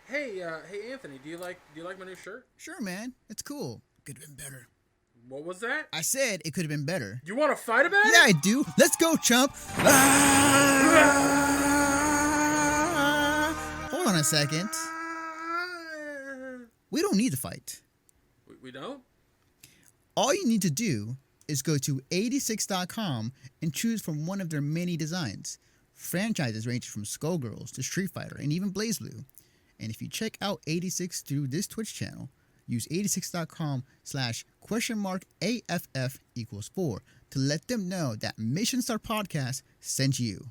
Hey, Anthony, do you like my new shirt? Sure, man. It's cool. Could have been better. What was that? I said it could have been better. You want to fight about Yeah, I do. Let's go, chump. Hold on a second. it? We don't need to fight. We don't. All you need to do is go to 86.com and choose from one of their many designs. Franchises range from Skullgirls to Street Fighter and even BlazBlue. And if you check out 86 through this Twitch channel, use 86.com slash question mark AFF equals 4 to let them know that Mission Star Podcast sent you.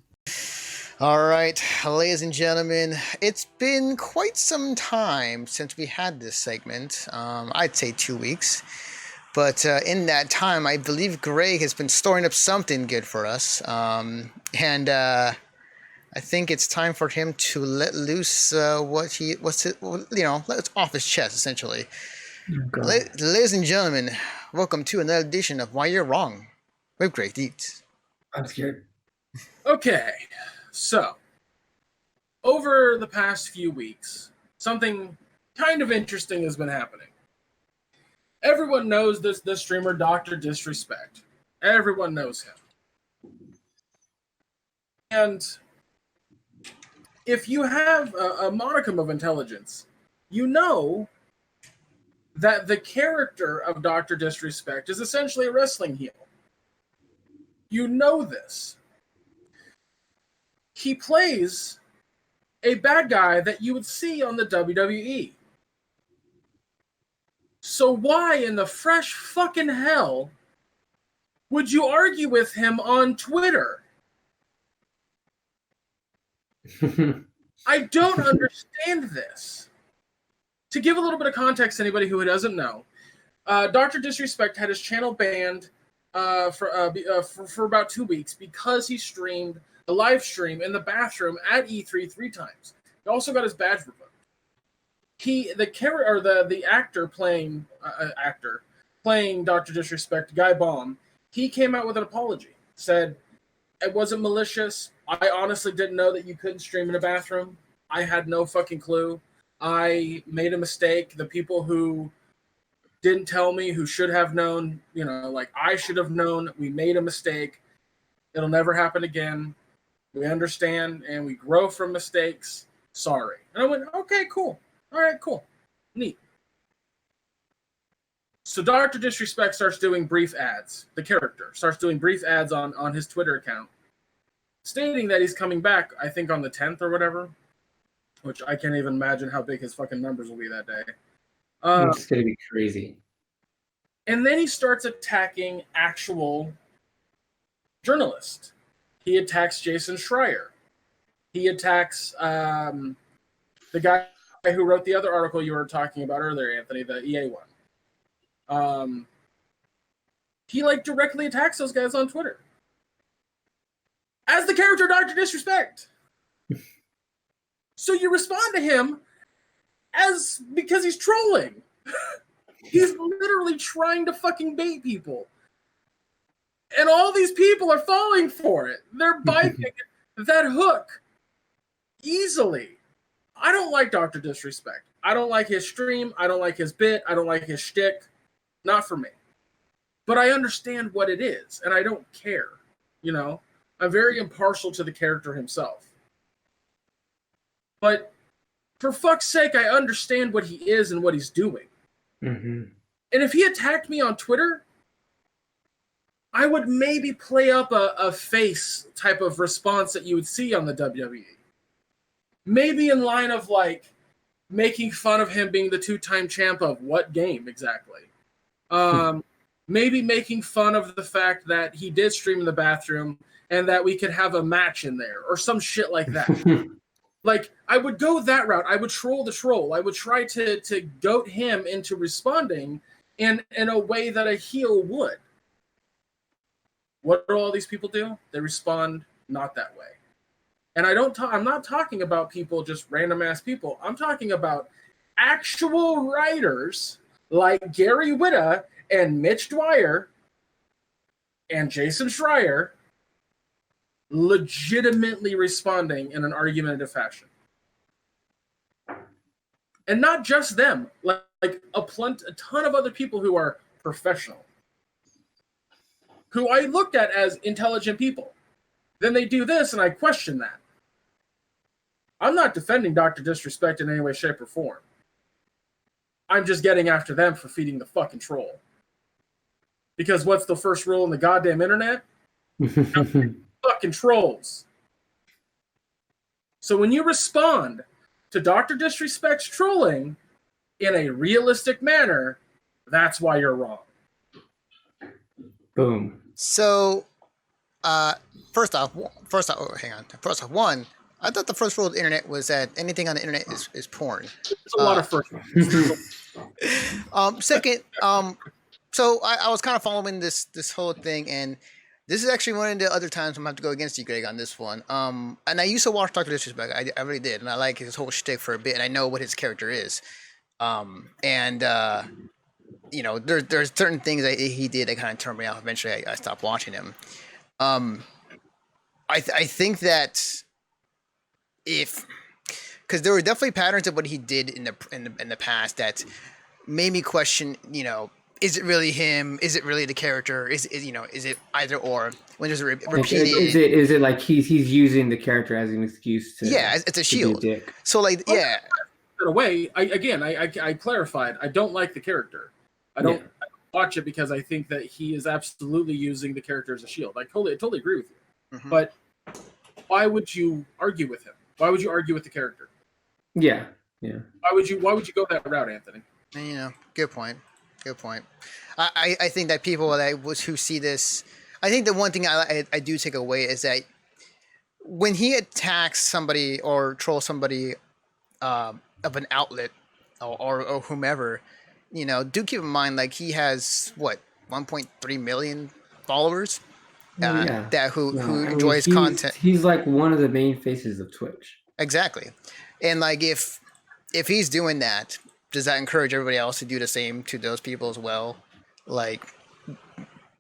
All right, ladies and gentlemen, it's been quite some time since we had this segment. I'd say 2 weeks. But in that time, I believe Greg has been storing up something good for us. And I think it's time for him to let loose let it's off his chest, essentially. Ladies and gentlemen, welcome to another edition of Why You're Wrong with Gregg Dietz. I'm scared. Okay, so over the past few weeks, something kind of interesting has been happening. Everyone knows this streamer, Dr. Disrespect. Everyone knows him. And if you have a modicum of intelligence, you know that the character of Dr. Disrespect is essentially a wrestling heel. You know this. He plays a bad guy that you would see on the WWE. So why in the fresh fucking hell would you argue with him on Twitter? I don't understand this. To give a little bit of context to anybody who doesn't know, Dr. Disrespect had his channel banned for about 2 weeks because he streamed a live stream in the bathroom at E3 3 times. He also got his badge revoked. The actor playing Dr. Disrespect, Guy Baum, he came out with an apology. Said, it wasn't malicious. I honestly didn't know that you couldn't stream in a bathroom. I had no fucking clue. I made a mistake. The people who didn't tell me, who should have known, I should have known. We made a mistake. It'll never happen again. We understand and we grow from mistakes. Sorry. And I went, okay, cool. All right, cool. Neat. So Dr. Disrespect starts doing brief ads. The character starts doing brief ads on his Twitter account, stating that he's coming back, I think on the 10th or whatever, which I can't even imagine how big his fucking numbers will be that day. It's going to be crazy. And then he starts attacking actual journalists. He attacks Jason Schreier. He attacks the guy who wrote the other article you were talking about earlier, Anthony, the EA one. He directly attacks those guys on Twitter as the character Dr. Disrespect. So you respond to him because he's trolling. He's literally trying to fucking bait people. And all these people are falling for it. They're biting that hook easily. I don't like Dr. Disrespect. I don't like his stream. I don't like his bit. I don't like his shtick. Not for me. But I understand what it is, and I don't care. I'm very impartial to the character himself. But for fuck's sake, I understand what he is and what he's doing. Mm-hmm. And if he attacked me on Twitter, I would maybe play up a face type of response that you would see on the WWE. Maybe in line of making fun of him being the 2-time champ of what game exactly. Maybe making fun of the fact that he did stream in the bathroom and that we could have a match in there or some shit like that. I would go that route. I would troll the troll. I would try to goat him into responding in a way that a heel would. What do all these people do? They respond not that way. And I'm not talking about people, just random ass people. I'm talking about actual writers like Gary Whitta and Mitch Dwyer and Jason Schreier legitimately responding in an argumentative fashion. And not just them, like a ton of other people who are professional, who I looked at as intelligent people. Then they do this, and I question that. I'm not defending Dr. Disrespect in any way, shape, or form. I'm just getting after them for feeding the fucking troll. Because what's the first rule in the goddamn internet? Fucking trolls. So when you respond to Dr. Disrespect's trolling in a realistic manner, that's why you're wrong. Boom. So, first off, hang on. First off, one, I thought the first rule of the internet was that anything on the internet is porn. There's a lot of first ones. Second, so I was kind of following this whole thing, and this is actually one of the other times I'm gonna have to go against you, Greg, on this one. And I used to watch Dr. Disrespect. I really did, and I like his whole shtick for a bit, and I know what his character is. You know, there's certain things that he did that kind of turned me off. Eventually, I stopped watching him. I think that because there were definitely patterns of what he did in the past that made me question, you know, is it really him? Is it really the character? Is it either or? When there's a repeated, is it like he's using the character as an excuse to? Yeah, it's a shield. Dick. So like, yeah. In a way, I clarified. I don't like the character. I don't watch it because I think that he is absolutely using the character as a shield. I totally agree with you. Mm-hmm. But why would you argue with him? Why would you argue with the character? Yeah. Why would you go that route, Anthony? You know, good point. I think that people who see this, I think the one thing I do take away is that when he attacks somebody or trolls somebody of an outlet or whomever, you know, do keep in mind, like, he has 1.3 million followers who enjoy his content. He's like one of the main faces of Twitch. Exactly. And like, if he's doing that, does that encourage everybody else to do the same to those people as well? Like,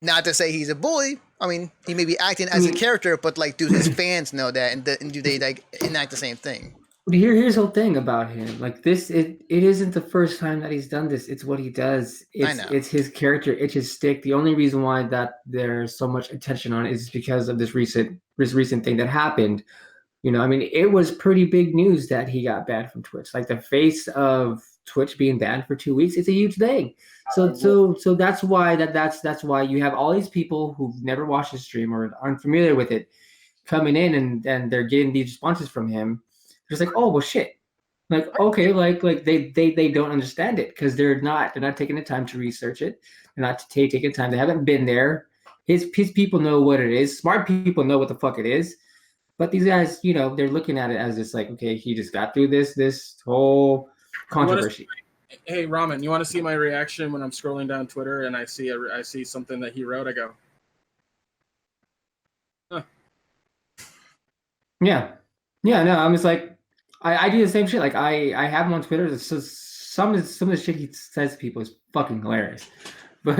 not to say he's a bully. I mean, he may be acting as a character, but like, do his fans know that, and do they like enact the same thing? But here's the whole thing about him. Like, this, it isn't the first time that he's done this. It's what he does. It's his character. It's his stick. The only reason why that there's so much attention on it is because of this recent thing that happened. You know, I mean, it was pretty big news that he got banned from Twitch. Like, the face of Twitch being banned for 2 weeks, it's a huge thing. So that's why that's why you have all these people who've never watched his stream or aren't familiar with it coming in and they're getting these responses from him. Just like, oh well, shit. Like, okay, like they don't understand it because they're not taking the time to research it. They're not taking time. They haven't been there. His people know what it is. Smart people know what the fuck it is. But these guys, you know, they're looking at it as just like, okay, he just got through this whole controversy. Hey, Ramen, you want to see my reaction when I'm scrolling down Twitter and I see something that he wrote? I go, huh. Yeah. No, I'm just like, I do the same shit. Like, I have him on Twitter. So some of the shit he says to people is fucking hilarious. But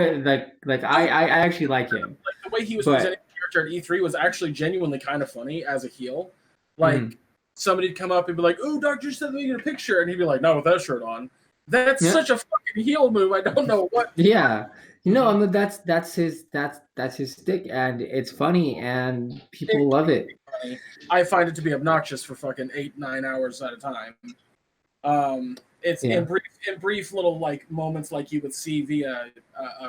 like I actually like him. Like, the way he was presenting the character at E3 was actually genuinely kind of funny as a heel. Like, somebody'd come up and be like, "Oh, Doctor sent me a picture," and he'd be like, "Not with that shirt on." That's such a fucking heel move. I don't know what. Yeah, you know, I mean, that's his stick, and it's funny, and people love it. I find it to be obnoxious for fucking 8-9 hours at a time. It's in brief little like moments like you would see via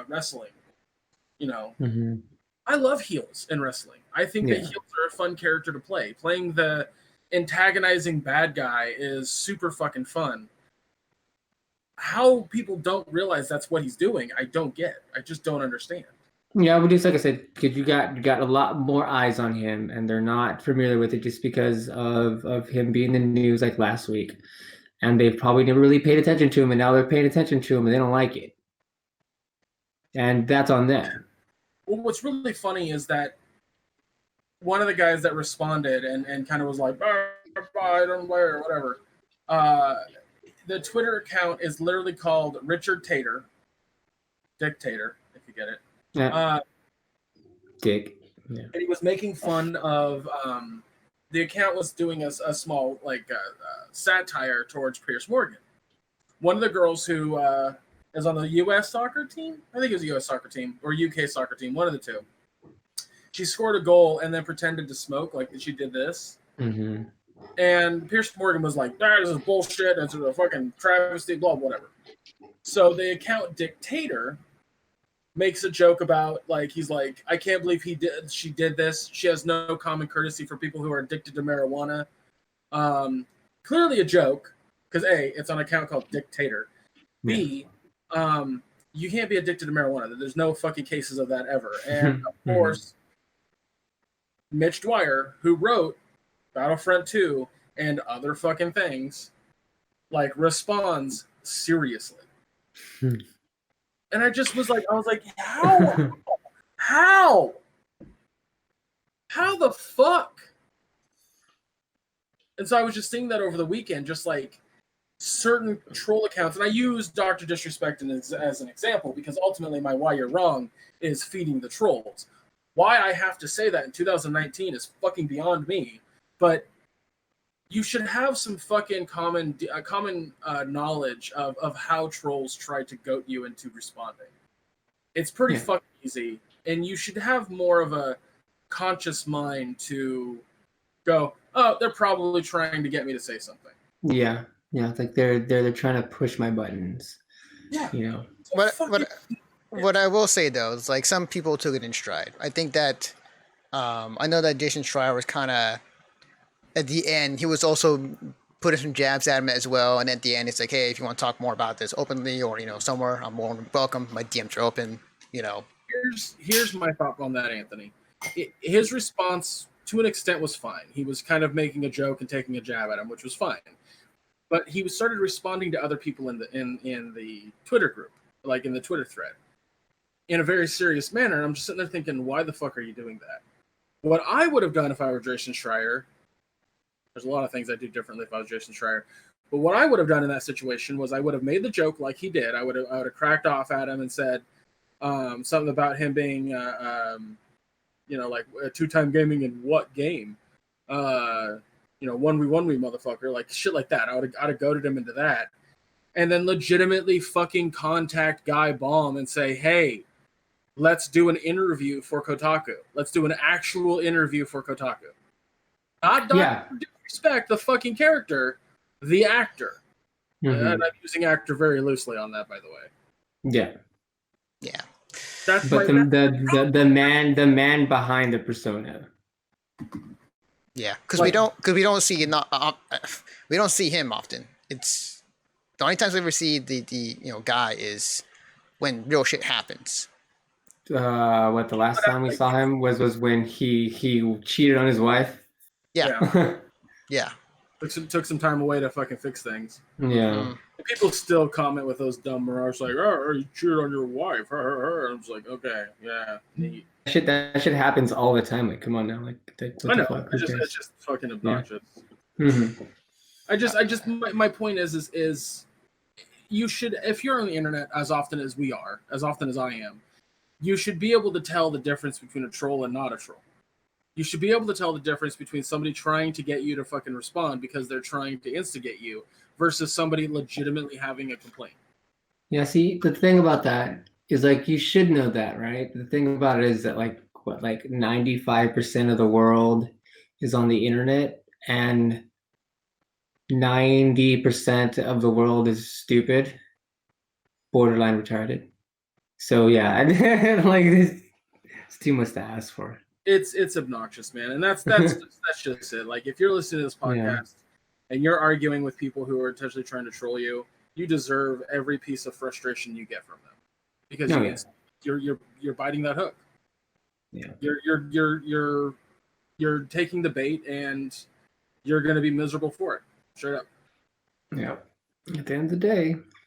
wrestling. You know, I love heels in wrestling. I think that heels are a fun character to play. Playing the antagonizing bad guy is super fucking fun. How people don't realize that's what he's doing, I don't get. I just don't understand. Yeah, but just like I said, because you got a lot more eyes on him, and they're not familiar with it just because of him being in the news like last week, and they've probably never really paid attention to him, and now they're paying attention to him, and they don't like it, and that's on them. Well, what's really funny is that one of the guys that responded and kind of was like, I don't wear whatever. The Twitter account is literally called Richard Tater, Dictator, if you get it. Yeah. Dick. Yeah. And he was making fun of the account was doing a small like satire towards Piers Morgan. one of the girls who is on the U.S. soccer team. I think it was a U.S. soccer team or UK soccer team, one of the two. She scored a goal and then pretended to smoke like she did this. Mm-hmm. And Pierce Morgan was like, "This is bullshit. It's a fucking travesty, blah, whatever." So the account Dictator makes a joke about, like, he's like, "I can't believe she did this. She has no common courtesy for people who are addicted to marijuana." Clearly a joke, because A, it's on an account called Dictator. B, you can't be addicted to marijuana. There's no fucking cases of that ever. And of course, Mitch Dwyer, who wrote Battlefront 2 and other fucking things, like, responds seriously. And I just was like, how the fuck? And so I was just seeing that over the weekend, just like certain troll accounts, and I use Dr. Disrespect as an example because ultimately my why you're wrong is feeding the trolls. Why I have to say that in 2019 is fucking beyond me, but you should have some fucking common knowledge of how trolls try to goat you into responding. It's pretty fucking easy, and you should have more of a conscious mind to go, "Oh, they're probably trying to get me to say something." Yeah, it's like they're trying to push my buttons. Yeah, you know. What I will say though is, like, some people took it in stride. I think that I know that Jason Schreier was kind of at the end. He was also putting some jabs at him as well. And at the end, it's like, "Hey, if you want to talk more about this openly, or somewhere, I'm more than welcome. My DMs are open." Here's my thought on that, Anthony. His response, to an extent, was fine. He was kind of making a joke and taking a jab at him, which was fine. But he started responding to other people in the Twitter group, like in the Twitter thread, in a very serious manner. And I'm just sitting there thinking, why the fuck are you doing that? What I would have done if I were Jason Schreier, there's a lot of things I'd do differently if I was Jason Schreier, but what I would have done in that situation was I would have made the joke like he did. I would have cracked off at him and said something about him being, like a two-time gaming in what game? 1v1 motherfucker, like shit like that. I'd have goaded him into that, and then legitimately fucking contact Guy Baum and say, "Hey, let's do an interview for Kotaku. Let's do an actual interview for Kotaku." Not disrespect the fucking character, the actor. And I'm using actor very loosely on that, by the way. Yeah. That's but the man behind the persona. Yeah, because we don't see we don't see him often. It's the only times we ever see the guy is when real shit happens. The last time we saw him was when he cheated on his wife. Yeah. Yeah. Took some time away to fucking fix things. Yeah. People still comment with those dumb mirage like, "Oh, you cheated on your wife." I was like, okay, yeah, neat. That shit happens all the time. Like, come on now, like. I know. It's just fucking obnoxious. Yeah. My point is you should, if you're on the internet as often as we are, as often as I am, you should be able to tell the difference between a troll and not a troll. You should be able to tell the difference between somebody trying to get you to fucking respond because they're trying to instigate you versus somebody legitimately having a complaint. Yeah, see, the thing about that is, like, you should know that, right? The thing about it is that, like, 95% of the world is on the internet, and 90% of the world is stupid, borderline retarded. So yeah, like, it's too much to ask for. It's obnoxious, man, and that's just it. Like, if you're listening to this podcast and you're arguing with people who are intentionally trying to troll you, you deserve every piece of frustration you get from them, because you're biting that hook. Yeah, you're taking the bait, and you're going to be miserable for it. Straight up. Yeah. At the end of the day,